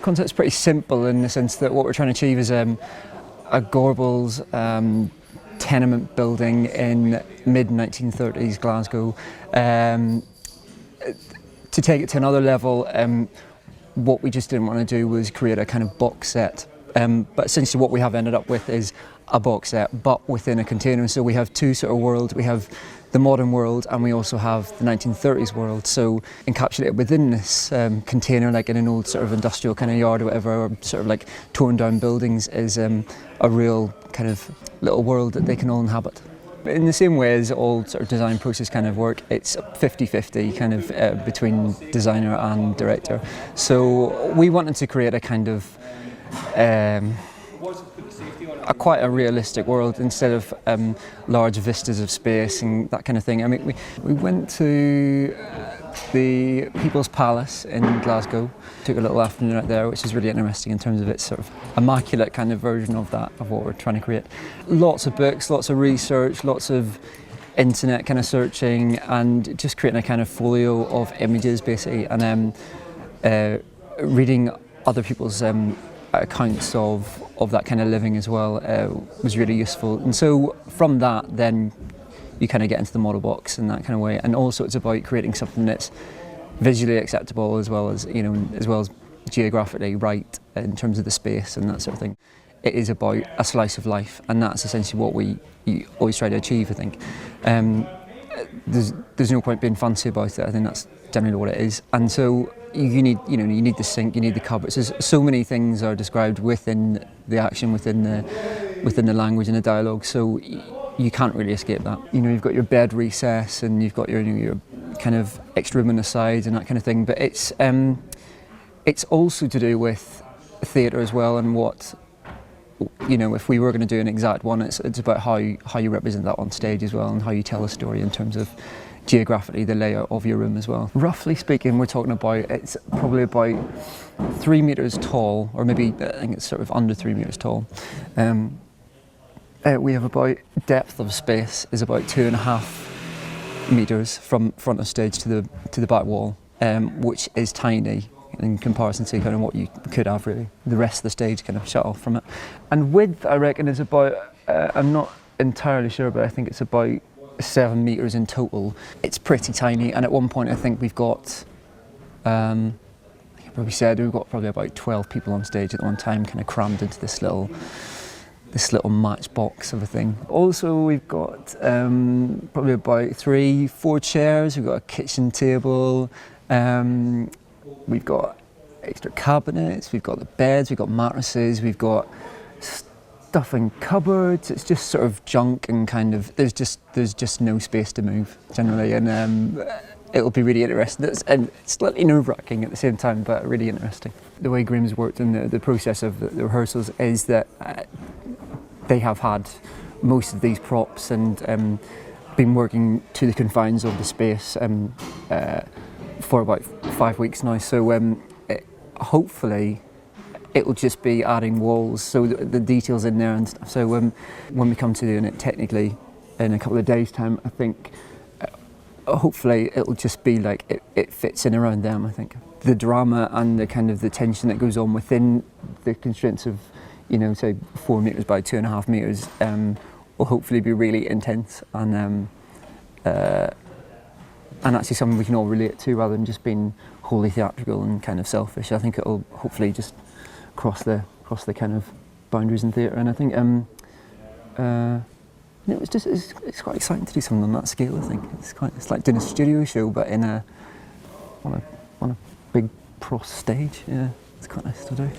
concept's pretty simple in the sense that what we're trying to achieve is a Gorbals tenement building in mid-1930s Glasgow. To take it to another level, what we just didn't want to do was create a kind of box set. But essentially what we have ended up with is a box set, but within a container. So we have two sort of worlds. We have the modern world and we also have the 1930s world. So encapsulated within this container, like in an old sort of industrial kind of yard or whatever, or sort of like torn down buildings, is a real kind of little world that they can all inhabit. In the same way as all sort of design process kind of work, it's 50-50 kind of between designer and director. So we wanted to create a kind of quite a realistic world instead of large vistas of space and that kind of thing. I mean, we went to the People's Palace in Glasgow, took a little afternoon out there, which is really interesting in terms of its sort of immaculate kind of version of that, of what we're trying to create. Lots of books, lots of research, lots of internet kind of searching, and just creating a kind of folio of images basically, and reading other people's accounts of that kind of living as well was really useful. And so from that then you kind of get into the model box in that kind of way, and also it's about creating something that's visually acceptable as well as, you know, as well as geographically right in terms of the space and that sort of thing. It is about a slice of life, and that's essentially what we always try to achieve, I think. There's no point being fancy about it. I think that's generally what it is. And so you need the sink, you need the cupboards. There's so many things are described within the action, within the language and the dialogue. So you can't really escape that. You know, you've got your bed recess and you've got your kind of extra room on the side and that kind of thing. But it's also to do with theatre as well, and what, you know, if we were going to do an exact one, it's about how you represent that on stage as well, and how you tell a story in terms of geographically the layout of your room as well. Roughly speaking, we're talking about, it's probably about 3 metres tall, or maybe I think it's sort of under 3 metres tall. We have about, depth of space is about 2.5 metres from front of stage to the back wall, which is tiny in comparison to kind of what you could have really. The rest of the stage kind of shut off from it. And width, I reckon, is about, I'm not entirely sure, but I think it's about 7 metres in total. It's pretty tiny, and at one point I think we've got, I probably said we've got probably about 12 people on stage at one time, kind of crammed into this little matchbox of a thing. Also we've got probably about 3-4 chairs, we've got a kitchen table, we've got extra cabinets, we've got the beds, we've got mattresses, we've got stuff in cupboards. It's just sort of junk, and kind of there's just no space to move generally, and it'll be really interesting. And slightly nerve-wracking at the same time, but really interesting. The way Graham's worked in the process of the rehearsals is that they have had most of these props and been working to the confines of the space for about 5 weeks now. So hopefully it'll just be adding walls, so the details in there and stuff. So when we come to doing it technically in a couple of days' time, I think hopefully it'll just be like it fits in around them, I think. The drama and the kind of the tension that goes on within the constraints of, you know, say 4 metres by 2.5 metres will hopefully be really intense, and actually something we can all relate to, rather than just being wholly theatrical and kind of selfish. I think it'll hopefully just cross the kind of boundaries in theatre, and I think you know, it's quite exciting to do something on that scale. I think it's like doing a studio show, but on a big pros stage. Yeah, it's quite nice to do.